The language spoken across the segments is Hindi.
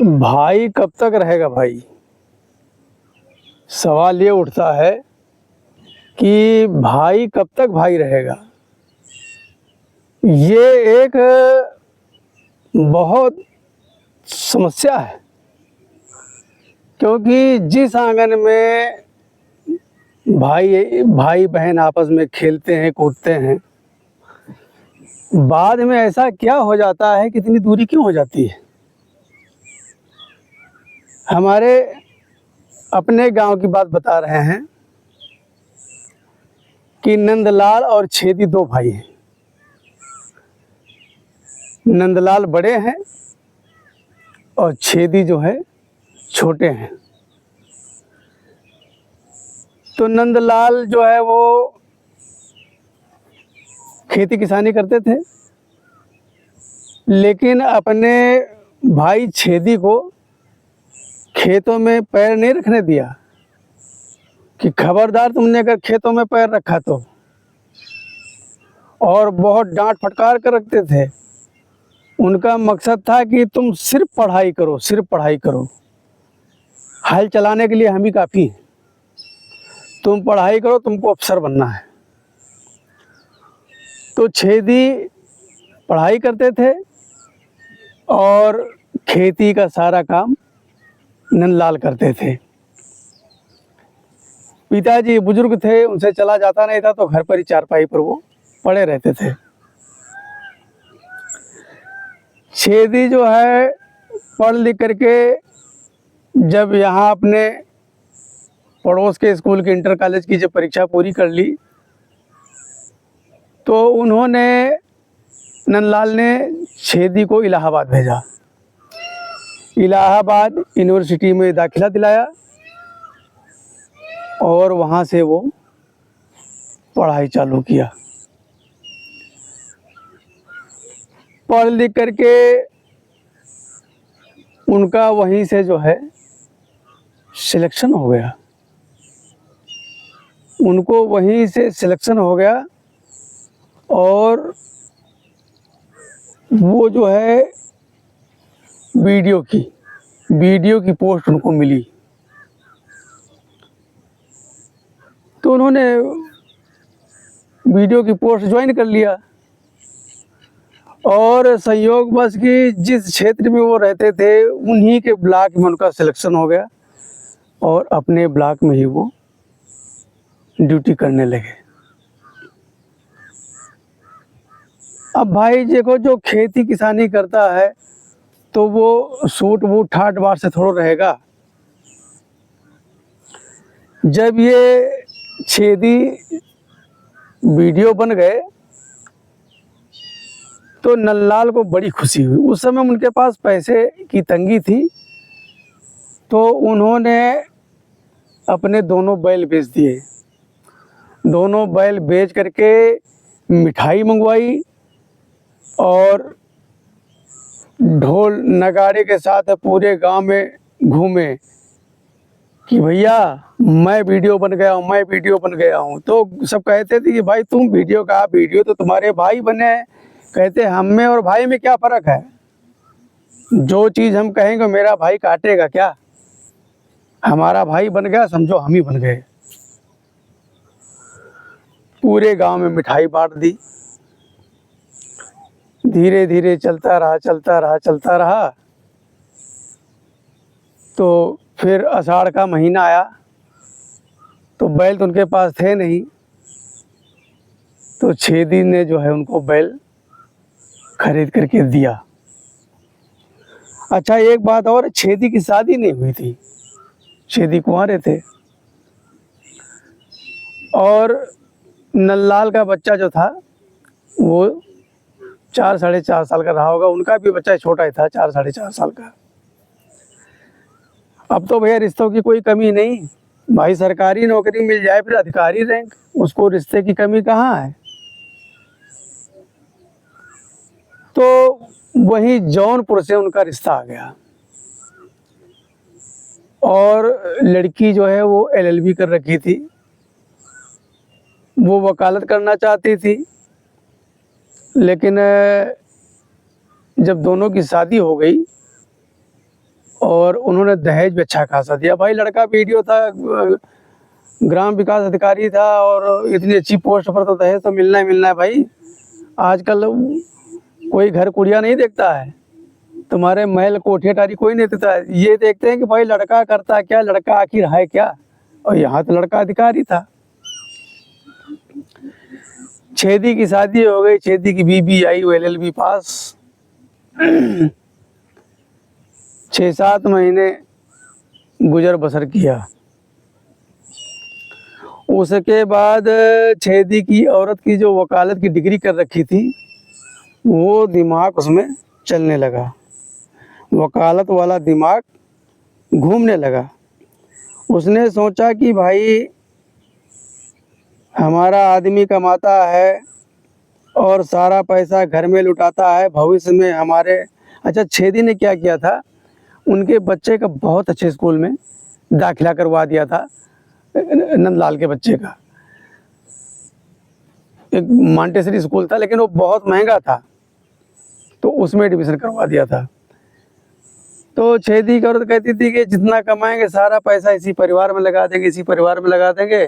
भाई कब तक रहेगा भाई। सवाल ये उठता है कि भाई कब तक भाई रहेगा। ये एक बहुत समस्या है, क्योंकि जिस आंगन में भाई भाई बहन आपस में खेलते हैं कूदते हैं, बाद में ऐसा क्या हो जाता है कि इतनी दूरी क्यों हो जाती है। हमारे अपने गांव की बात बता रहे हैं कि नंदलाल और छेदी दो भाई हैं। नंदलाल बड़े हैं और छेदी जो है छोटे हैं। तो नंदलाल जो है वो खेती किसानी करते थे, लेकिन अपने भाई छेदी को खेतों में पैर नहीं रखने दिया कि खबरदार तुमने अगर खेतों में पैर रखा तो। और बहुत डांट फटकार कर रखते थे। उनका मकसद था कि तुम सिर्फ पढ़ाई करो, सिर्फ पढ़ाई करो, हल चलाने के लिए हम ही काफ़ी हैं, तुम पढ़ाई करो, तुमको अफसर बनना है। तो छेदी पढ़ाई करते थे और खेती का सारा काम नंदलाल करते थे। पिताजी बुजुर्ग थे, उनसे चला जाता नहीं था, तो घर पर ही चारपाई पर वो पड़े रहते थे। छेदी जो है पढ़ लिख करके जब यहाँ अपने पड़ोस के स्कूल की इंटर कॉलेज की जब परीक्षा पूरी कर ली, तो उन्होंने नंदलाल ने छेदी को इलाहाबाद भेजा। इलाहाबाद यूनिवर्सिटी में दाखिला दिलाया और वहाँ से वो पढ़ाई चालू किया। पढ़ लिख करके उनका वहीं से जो है सिलेक्शन हो गया। उनको वहीं से सिलेक्शन हो गया और वो जो है वीडियो की पोस्ट उनको मिली। तो उन्होंने वीडियो की पोस्ट ज्वाइन कर लिया और संयोगवश कि जिस क्षेत्र में वो रहते थे उन्हीं के ब्लॉक में उनका सिलेक्शन हो गया और अपने ब्लॉक में ही वो ड्यूटी करने लगे। अब भाई देखो, जो खेती किसानी करता है तो वो सूट बूट ठाट बाट से थोड़ा रहेगा। जब ये छेदी वीडियो बन गए तो नंदलाल को बड़ी खुशी हुई। उस समय उनके पास पैसे की तंगी थी, तो उन्होंने अपने दोनों बैल बेच दिए। दोनों बैल बेच करके मिठाई मंगवाई और ढोल नगाड़े के साथ पूरे गांव में घूमे कि भैया मैं वीडियो बन गया हूँ, मैं वीडियो बन गया हूँ। तो सब कहते थे कि भाई तुम वीडियो का, वीडियो तो तुम्हारे भाई बने हैं। कहते हम में और भाई में क्या फ़र्क है, जो चीज़ हम कहेंगे मेरा भाई काटेगा क्या, हमारा भाई बन गया समझो हम ही बन गए। पूरे गांव में मिठाई बांट दी। धीरे धीरे चलता रहा। तो फिर आषाढ़ का महीना आया, तो बैल तो उनके पास थे नहीं, तो छेदी ने जो है उनको बैल खरीद करके दिया। अच्छा एक बात और, छेदी की शादी नहीं हुई थी, छेदी कुंवारे थे। और नंदलाल का बच्चा जो था वो 4 साढ़े 4 साल का रहा होगा। उनका भी बच्चा छोटा ही था, 4 साढ़े 4 साल का। अब तो भैया रिश्तों की कोई कमी नहीं, भाई सरकारी नौकरी मिल जाए फिर अधिकारी रैंक, उसको रिश्ते की कमी कहाँ है। तो वहीं जौनपुर से उनका रिश्ता आ गया और लड़की जो है वो LLB कर रखी थी, वो वकालत करना चाहती थी। लेकिन जब दोनों की शादी हो गई और उन्होंने दहेज भी अच्छा खासा दिया। भाई लड़का वीडियो था, ग्राम विकास अधिकारी था और इतनी अच्छी पोस्ट पर, तो दहेज तो मिलना ही मिलना है भाई। आजकल कोई घर कुड़िया नहीं देखता है, तुम्हारे महल कोठी अटारी कोई नहीं देता है। ये देखते हैं कि भाई लड़का करता क्या, लड़का आखिर है क्या। और यहाँ तो लड़का अधिकारी था। छेदी की शादी हो गई, छेदी की बीबी आई, वो LLB पास। 6-7 महीने गुजर बसर किया। उसके बाद छेदी की औरत की जो वकालत की डिग्री कर रखी थी, वो दिमाग उसमें चलने लगा, वकालत वाला दिमाग घूमने लगा। उसने सोचा कि भाई हमारा आदमी कमाता है और सारा पैसा घर में लुटाता है, भविष्य में हमारे। अच्छा, छेदी ने क्या किया था, उनके बच्चे का बहुत अच्छे स्कूल में दाखिला करवा दिया था, नंदलाल के बच्चे का। एक मॉन्टेसरी स्कूल था, लेकिन वो बहुत महंगा था, तो उसमें एडमिशन करवा दिया था। तो छेदी की औरत कहती थी कि जितना कमाएंगे सारा पैसा इसी परिवार में लगा देंगे, इसी परिवार में लगा देंगे,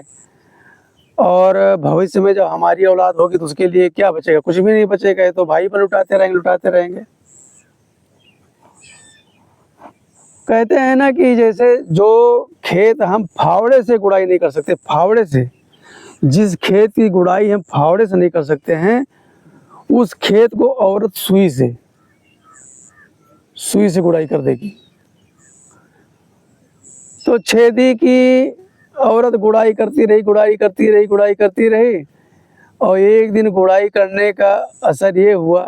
और भविष्य में जब हमारी औलाद होगी तो उसके लिए क्या बचेगा, कुछ भी नहीं बचेगा, ये तो भाई पर लुटाते रहेंगे, लुटाते रहेंगे। कहते हैं ना कि जैसे जो खेत हम फावड़े से गुड़ाई नहीं कर सकते, फावड़े से, जिस खेत की गुड़ाई हम फावड़े से नहीं कर सकते हैं, उस खेत को औरत सुई से गुड़ाई कर देगी। तो छेदी की औरत गुड़ाई करती रही, और एक दिन गुड़ाई करने का असर ये हुआ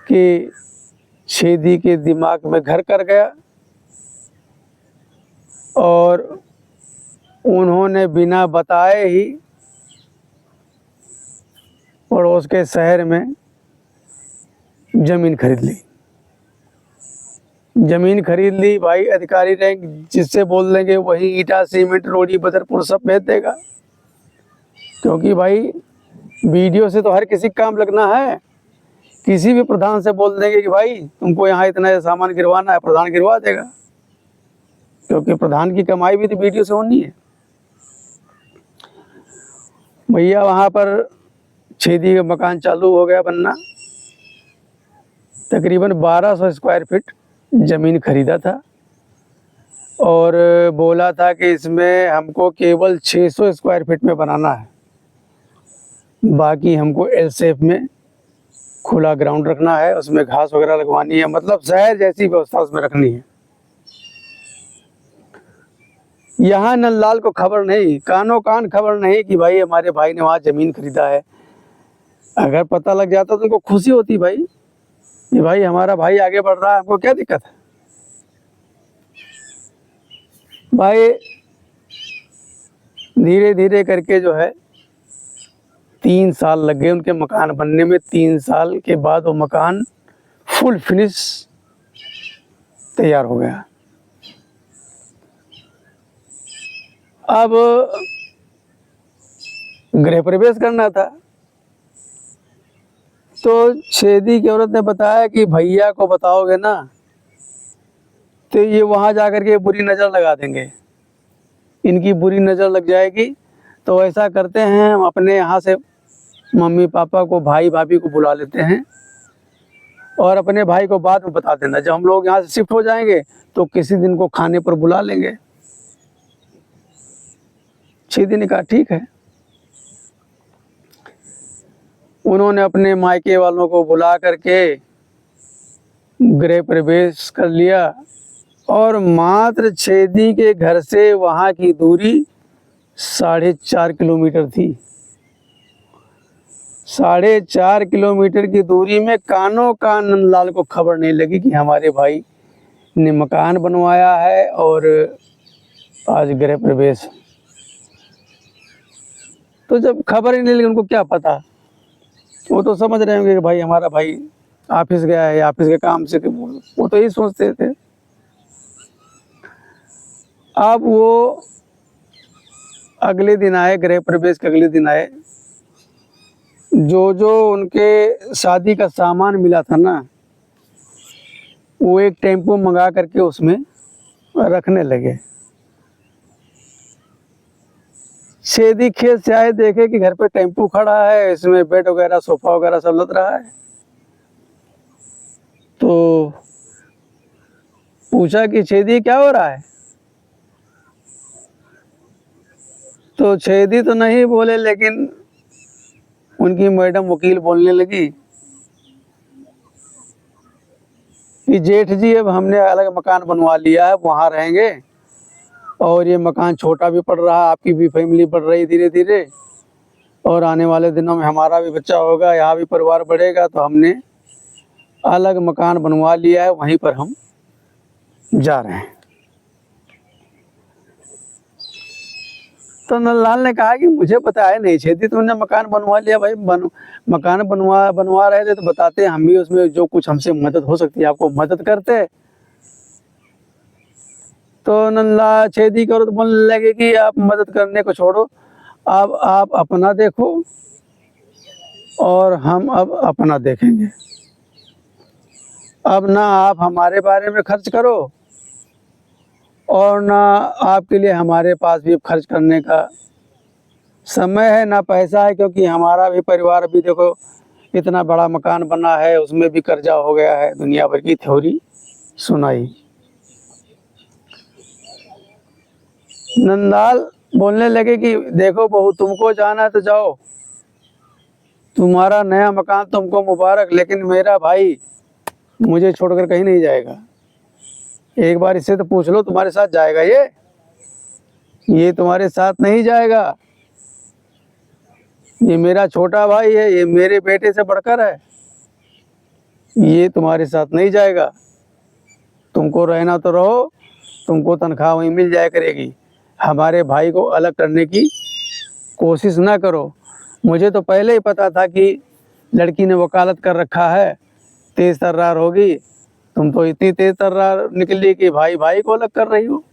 कि छेदी के दिमाग में घर कर गया, और उन्होंने बिना बताए ही पड़ोस के शहर में ज़मीन खरीद ली। भाई अधिकारी रैंक, जिससे बोल देंगे वही ईटा सीमेंट रोड़ी बदरपुर सब भेज देगा, क्योंकि भाई वीडियो से तो हर किसी का काम लगना है। किसी भी प्रधान से बोल देंगे कि भाई तुमको यहाँ इतना सामान गिरवाना है, प्रधान गिरवा देगा, क्योंकि प्रधान की कमाई भी तो वीडियो से होनी है। भैया वहाँ पर छेदी का मकान चालू हो गया बनना। तकरीबन 1200 स्क्वायर फीट ज़मीन खरीदा था, और बोला था कि इसमें हमको केवल 600 स्क्वायर फीट में बनाना है, बाकी हमको L शेप में खुला ग्राउंड रखना है, उसमें घास वगैरह लगवानी है, मतलब शहर जैसी व्यवस्था उसमें रखनी है। यहाँ नंदलाल को खबर नहीं, कानो कान खबर नहीं कि भाई हमारे भाई ने वहाँ ज़मीन खरीदा है। अगर पता लग जाता तो उनको खुशी होती भाई कि भाई हमारा भाई आगे बढ़ रहा है, हमको क्या दिक्कत है। भाई धीरे धीरे करके जो है 3 साल लग गए उनके मकान बनने में। 3 साल के बाद वो मकान फुल फिनिश तैयार हो गया। अब गृह प्रवेश करना था, तो छेदी की औरत ने बताया कि भैया को बताओगे ना तो ये वहाँ जाकर के बुरी नज़र लगा देंगे, इनकी बुरी नज़र लग जाएगी। तो ऐसा करते हैं, हम अपने यहाँ से मम्मी पापा को, भाई भाभी को बुला लेते हैं, और अपने भाई को बाद में बता देना। जब हम लोग यहाँ से शिफ्ट हो जाएंगे तो किसी दिन को खाने पर बुला लेंगे। छेदी ने कहा ठीक है। उन्होंने अपने मायके वालों को बुला करके गृह प्रवेश कर लिया, और मात्र छेदी के घर से वहाँ की दूरी 4.5 किलोमीटर थी। 4.5 किलोमीटर की दूरी में कानो कान नंदलाल को खबर नहीं लगी कि हमारे भाई ने मकान बनवाया है और आज गृह प्रवेश। तो जब खबर ही नहीं लगी, उनको क्या पता, वो तो समझ रहे होंगे कि भाई हमारा भाई ऑफिस गया है, ऑफिस के काम से, वो तो यही सोचते थे। अब वो अगले दिन आए, गृह प्रवेश के अगले दिन आए। जो उनके शादी का सामान मिला था ना, वो एक टेम्पो मंगा करके उसमें रखने लगे। छेदी खेत से आए, देखे कि घर पे टेम्पो खड़ा है, इसमें बेड वगैरह सोफा वगैरह सब लग रहा है। तो पूछा कि छेदी क्या हो रहा है? तो छेदी तो नहीं बोले, लेकिन उनकी मैडम वकील बोलने लगी कि जेठ जी अब हमने अलग मकान बनवा लिया है, वहाँ रहेंगे, और ये मकान छोटा भी पड़ रहा है, आपकी भी फैमिली बढ़ रही धीरे धीरे, और आने वाले दिनों में हमारा भी बच्चा होगा, यहाँ भी परिवार बढ़ेगा, तो हमने अलग मकान बनवा लिया है, वहीं पर हम जा रहे हैं। तो नंदलाल ने कहा कि मुझे बताया नहीं छेदी, तुमने मकान बनवा लिया। भाई मकान बनवा रहे थे तो बताते, हम भी उसमें जो कुछ हमसे मदद हो सकती है आपको मदद करते। तो नंदलाल छेदी करो तो बोलने लगे कि आप मदद करने को छोड़ो, अब आप अपना देखो और हम अब अपना देखेंगे। अब ना आप हमारे बारे में खर्च करो और ना आपके लिए हमारे पास भी खर्च करने का समय है, ना पैसा है, क्योंकि हमारा भी परिवार अभी देखो इतना बड़ा मकान बना है, उसमें भी कर्जा हो गया है। दुनिया भर की थ्योरी सुनाई। नंदलाल बोलने लगे कि देखो बहू, तुमको जाना है तो जाओ, तुम्हारा नया मकान तुमको मुबारक, लेकिन मेरा भाई मुझे छोड़कर कहीं नहीं जाएगा। एक बार इससे तो पूछ लो, तुम्हारे साथ जाएगा ये तुम्हारे साथ नहीं जाएगा। ये मेरा छोटा भाई है, ये मेरे बेटे से बढ़कर है, ये तुम्हारे साथ नहीं जाएगा। तुमको रहना तो रहो, तुमको तनख्वाह वहीं मिल जाया करेगी, हमारे भाई को अलग करने की कोशिश ना करो। मुझे तो पहले ही पता था कि लड़की ने वकालत कर रखा है, तेज तर्रार होगी, तुम तो इतनी तेज तर्रार निकली कि भाई भाई को अलग कर रही हो।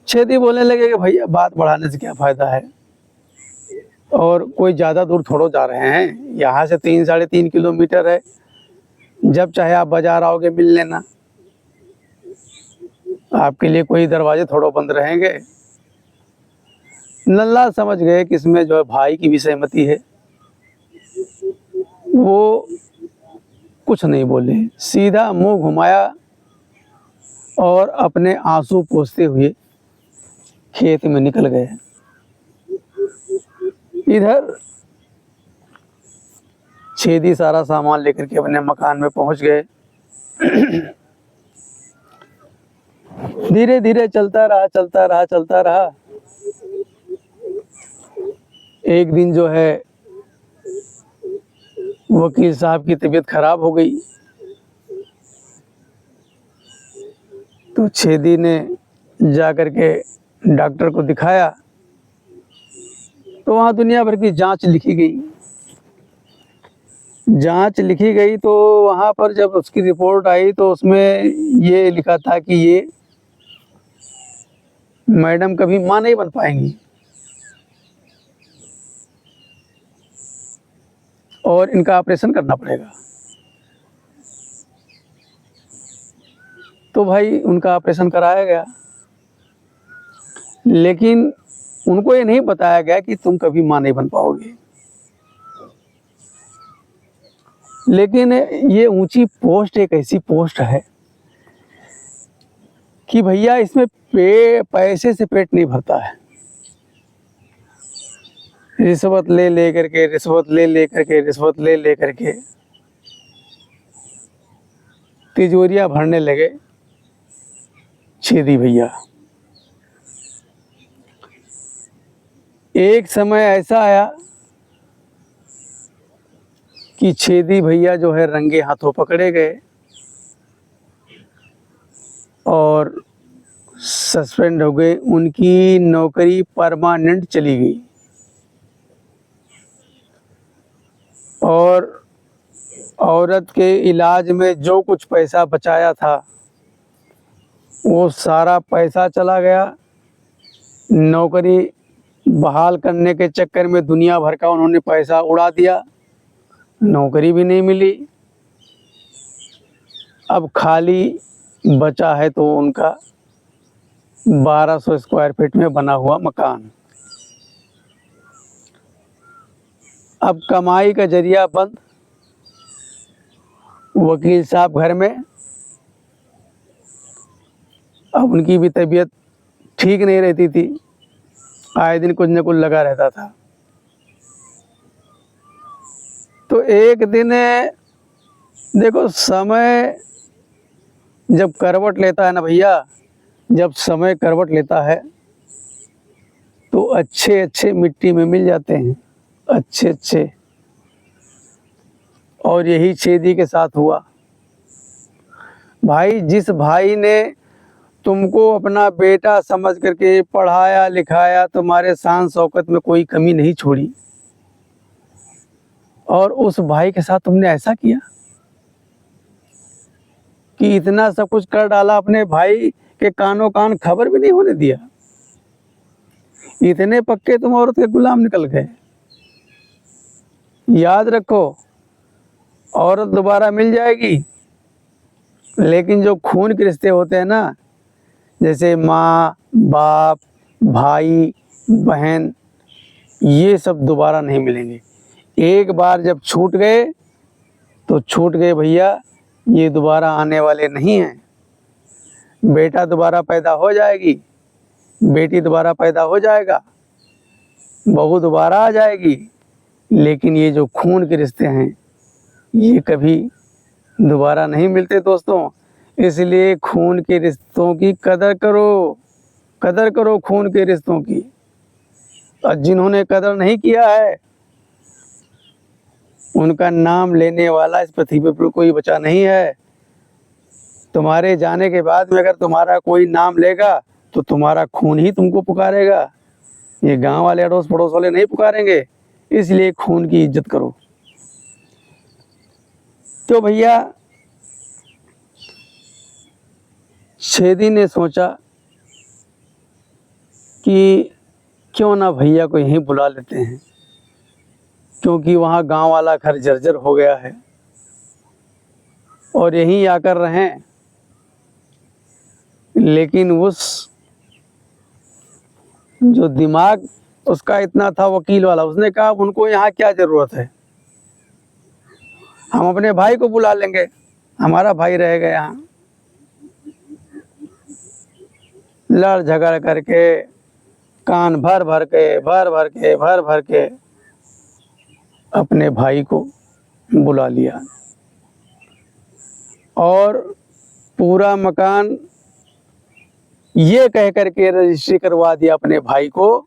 छेदी बोलने लगे कि भैया बात बढ़ाने से क्या फ़ायदा है, और कोई ज़्यादा दूर थोड़ो जा रहे हैं, यहाँ से 3-3.5 किलोमीटर है, जब चाहे आप बाजार आओगे मिल लेना, आपके लिए कोई दरवाजे थोड़ो बंद रहेंगे। नल्ला समझ गए कि इसमें जो है भाई की भी सहमति है, वो कुछ नहीं बोले, सीधा मुंह घुमाया और अपने आंसू पोंछते हुए खेत में निकल गए। इधर छेदी सारा सामान लेकर के अपने मकान में पहुंच गए। धीरे धीरे चलता रहा। एक दिन जो है वकील साहब की तबीयत खराब हो गई, तो छेदी ने जा कर के डॉक्टर को दिखाया, तो वहाँ दुनिया भर की जांच लिखी गई। तो वहाँ पर जब उसकी रिपोर्ट आई तो उसमें ये लिखा था कि ये मैडम कभी माँ नहीं बन पाएंगी, और इनका ऑपरेशन करना पड़ेगा। तो भाई उनका ऑपरेशन कराया गया, लेकिन उनको ये नहीं बताया गया कि तुम कभी माँ नहीं बन पाओगे। लेकिन ये ऊंची पोस्ट एक ऐसी पोस्ट है कि भैया इसमें पैसे से पेट नहीं भरता है। रिश्वत ले करके तिजोरियां भरने लगे छेदी भैया। एक समय ऐसा आया कि छेदी भैया जो है रंगे हाथों पकड़े गए और सस्पेंड हो गए, उनकी नौकरी परमानेंट चली गई, और औरत के इलाज में जो कुछ पैसा बचाया था वो सारा पैसा चला गया। नौकरी बहाल करने के चक्कर में दुनिया भर का उन्होंने पैसा उड़ा दिया, नौकरी भी नहीं मिली। अब खाली बचा है तो उनका 1200 स्क्वायर फीट में बना हुआ मकान। अब कमाई का जरिया बंद। वकील साहब घर में, अब उनकी भी तबीयत ठीक नहीं रहती थी, आए दिन कुछ न कुछ लगा रहता था। तो एक दिन देखो, समय जब करवट लेता है ना भैया, जब समय करवट लेता है तो अच्छे अच्छे मिट्टी में मिल जाते हैं, अच्छे अच्छे। और यही छेदी के साथ हुआ। भाई, जिस भाई ने तुमको अपना बेटा समझ करके पढ़ाया लिखाया, तुम्हारे शान शौकत में कोई कमी नहीं छोड़ी, और उस भाई के साथ तुमने ऐसा किया कि इतना सब कुछ कर डाला, अपने भाई के कानों कान खबर भी नहीं होने दिया। इतने पक्के तुम औरत के गुलाम निकल गए। याद रखो, औरत दोबारा मिल जाएगी, लेकिन जो खून के रिश्ते होते हैं ना, जैसे माँ बाप भाई बहन, ये सब दोबारा नहीं मिलेंगे। एक बार जब छूट गए तो छूट गए भैया, ये दोबारा आने वाले नहीं हैं। बेटा दोबारा पैदा हो जाएगी, बेटी दोबारा पैदा हो जाएगा, बहू दोबारा आ जाएगी, लेकिन ये जो खून के रिश्ते हैं ये कभी दोबारा नहीं मिलते दोस्तों। इसलिए खून के रिश्तों की कदर करो, कदर करो खून के रिश्तों की। और जिन्होंने कदर नहीं किया है, उनका नाम लेने वाला इस पृथ्वी पर कोई बचा नहीं है। तुम्हारे जाने के बाद में अगर तुम्हारा कोई नाम लेगा तो तुम्हारा खून ही तुमको पुकारेगा, ये गांव वाले अड़ोस पड़ोस वाले नहीं पुकारेंगे। इसलिए खून की इज्जत करो। तो भैया, छेदी ने सोचा कि क्यों ना भैया को यहीं बुला लेते हैं, क्योंकि वहाँ गांव वाला घर जर्जर हो गया है और यहीं आकर रहें। लेकिन उस जो दिमाग उसका इतना था, वकील वाला, उसने कहा उनको यहाँ क्या ज़रूरत है, हम अपने भाई को बुला लेंगे, हमारा भाई रहेगा यहाँ। लड़ झगड़ करके, कान भर भर के अपने भाई को बुला लिया और पूरा मकान ये कह करके रजिस्ट्री करवा दिया अपने भाई को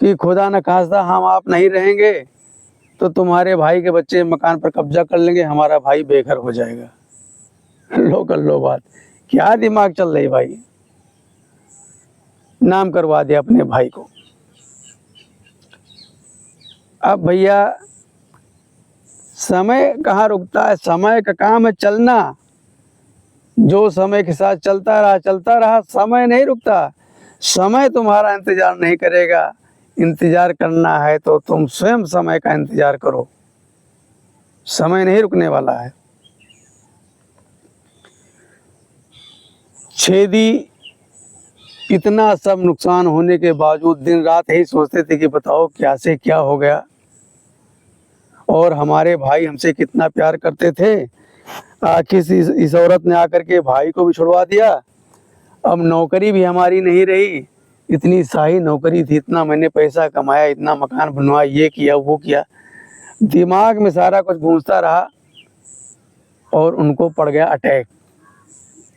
कि खुदा न खास्ता हम आप नहीं रहेंगे तो तुम्हारे भाई के बच्चे मकान पर कब्जा कर लेंगे, हमारा भाई बेघर हो जाएगा। लो कर लो बात, क्या दिमाग चल रही भाई। नाम करवा दिया अपने भाई को। अब भैया, समय कहाँ रुकता है, समय का काम है चलना। जो समय के साथ चलता रहा, समय नहीं रुकता। समय तुम्हारा इंतजार नहीं करेगा। इंतजार करना है तो तुम स्वयं समय का इंतजार करो, समय नहीं रुकने वाला है। छेदी इतना सब नुकसान होने के बावजूद दिन रात यही सोचते थे कि बताओ क्या से क्या हो गया, और हमारे भाई हमसे कितना प्यार करते थे। आखिर इस औरत ने आकर के भाई को भी छुड़वा दिया। अब नौकरी भी हमारी नहीं रही, इतनी शाही नौकरी थी, इतना मैंने पैसा कमाया, इतना मकान बनवाया, ये किया वो किया, दिमाग में सारा कुछ गूंजता रहा और उनको पड़ गया अटैक।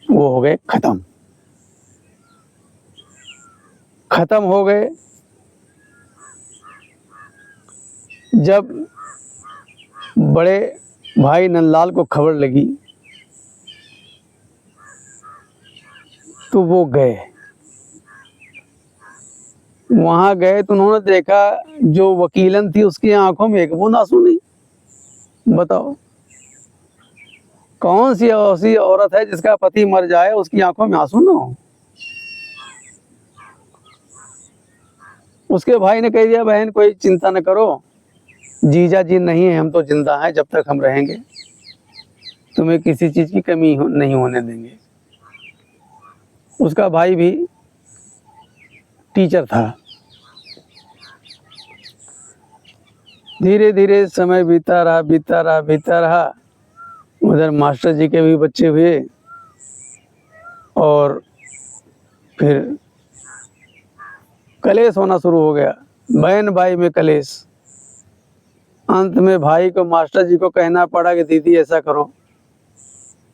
वो हो गए खत्म हो गए। जब बड़े भाई नंदलाल को खबर लगी तो वो गए, वहां गए तो उन्होंने देखा जो वकीलन थी उसकी आंखों में एक बूंद आंसू नहीं। बताओ, कौन सी ऐसी औरत है जिसका पति मर जाए उसकी आंखों में आंसू ना हो। उसके भाई ने कह दिया बहन कोई चिंता न करो, जीजा जी नहीं है, हम तो जिंदा हैं, जब तक हम रहेंगे तुम्हें किसी चीज़ की कमी नहीं होने देंगे। उसका भाई भी टीचर था। धीरे धीरे समय बीता रहा। उधर मास्टर जी के भी बच्चे हुए और फिर कलेश होना शुरू हो गया, बहन भाई में कलेश। अंत में भाई को मास्टर जी को कहना पड़ा कि दीदी ऐसा करो,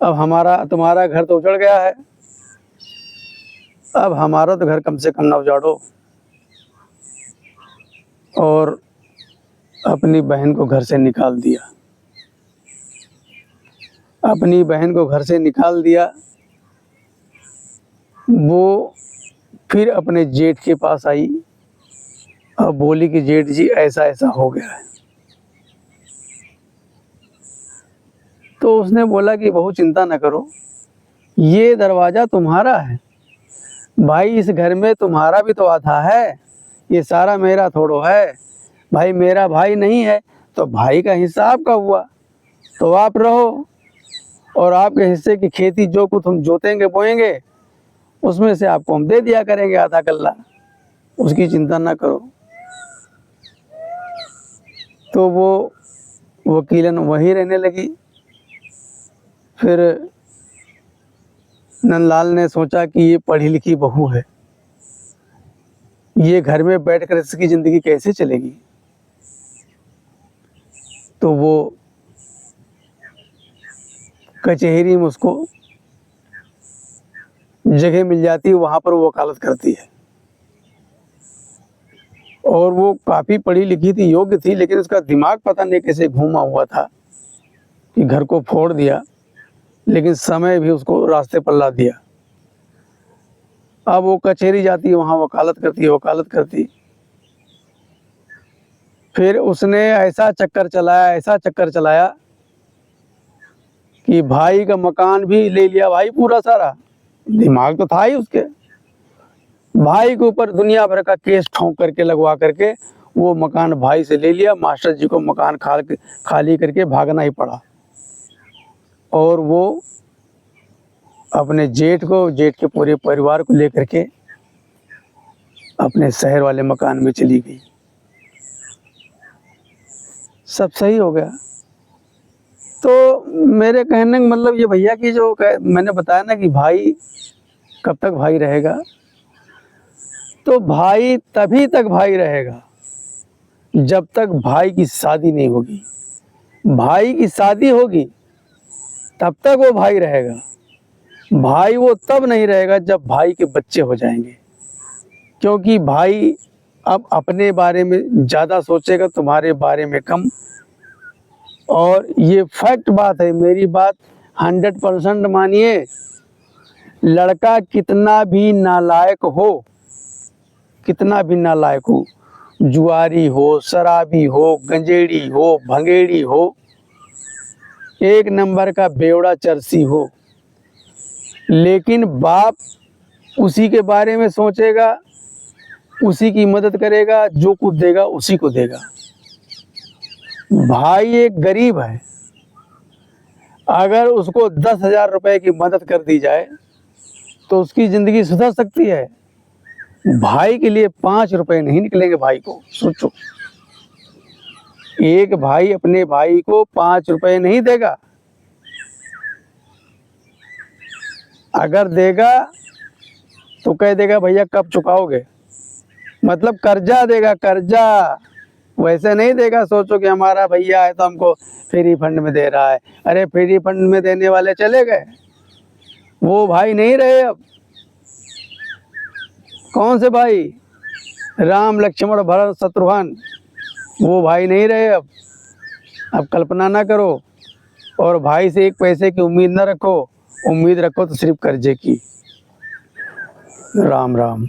अब तुम्हारा घर तो उजड़ गया है, अब हमारा तो घर कम से कम ना उजाड़ो, और अपनी बहन को घर से निकाल दिया। अपनी बहन को घर से निकाल दिया। वो फिर अपने जेठ के पास आई और बोली कि जेठ जी ऐसा ऐसा हो गया है। तो उसने बोला कि बहू चिंता न करो, ये दरवाज़ा तुम्हारा है भाई, इस घर में तुम्हारा भी तो आधा है, ये सारा मेरा थोड़ो है भाई, मेरा भाई नहीं है तो भाई का हिस्सा आपका हुआ, तो आप रहो और आपके हिस्से की खेती जो कुछ हम जोतेंगे बोएंगे उसमें से आपको हम दे दिया करेंगे आधा कल्ला, उसकी चिंता ना करो। तो वो वकीलन वहीं रहने लगी। फिर नंदलाल ने सोचा कि ये पढ़ी लिखी बहू है, ये घर में बैठकर इसकी ज़िंदगी कैसे चलेगी। तो वो कचहरी में उसको जगह मिल जाती है, वहाँ पर वो वकालत करती है। और वो काफ़ी पढ़ी लिखी थी, योग्य थी, लेकिन उसका दिमाग पता नहीं कैसे घूमा हुआ था कि घर को फोड़ दिया, लेकिन समय भी उसको रास्ते पर ला दिया। अब वो कचहरी जाती है, वहाँ वकालत करती। फिर उसने ऐसा चक्कर चलाया कि भाई का मकान भी ले लिया, भाई पूरा सारा, दिमाग तो था ही उसके। भाई के ऊपर दुनिया भर का केस ठोंक करके लगवा करके वो मकान भाई से ले लिया। मास्टर जी को मकान खाली करके भागना ही पड़ा। और वो अपने जेठ के पूरे परिवार को लेकर के अपने शहर वाले मकान में चली गई। सब सही हो गया। तो मेरे कहने का मतलब ये भैया कि जो मैंने बताया ना कि भाई कब तक भाई रहेगा, तो भाई तभी तक भाई रहेगा जब तक भाई की शादी नहीं होगी। भाई की शादी होगी तब तक वो भाई रहेगा। भाई वो तब नहीं रहेगा जब भाई के बच्चे हो जाएंगे, क्योंकि भाई अब अपने बारे में ज़्यादा सोचेगा, तुम्हारे बारे में कम। और ये फैक्ट बात है, मेरी बात 100% मानिए। लड़का कितना भी नालायक हो, जुआरी हो, शराबी हो, गंजेड़ी हो, भंगेड़ी हो, एक नंबर का बेवड़ा चरसी हो, लेकिन बाप उसी के बारे में सोचेगा, उसी की मदद करेगा, जो कुछ देगा उसी को देगा। भाई एक गरीब है, अगर उसको 10,000 रुपए की मदद कर दी जाए तो उसकी ज़िंदगी सुधर सकती है। भाई के लिए 5 रुपए नहीं निकलेंगे। भाई को सोचो, एक भाई अपने भाई को 5 रुपए नहीं देगा। अगर देगा तो कह देगा भैया कब चुकाओगे, मतलब कर्जा देगा, कर्जा। वैसे नहीं देगा सोचो कि हमारा भैया है तो हमको फ्री फंड में दे रहा है। अरे फ्री फंड में देने वाले चले गए, वो भाई नहीं रहे। अब कौन से भाई, राम लक्ष्मण भरत शत्रुघ्न, वो भाई नहीं रहे। अब कल्पना ना करो, और भाई से एक पैसे की उम्मीद ना रखो। उम्मीद रखो तो सिर्फ कर्जे की। राम राम।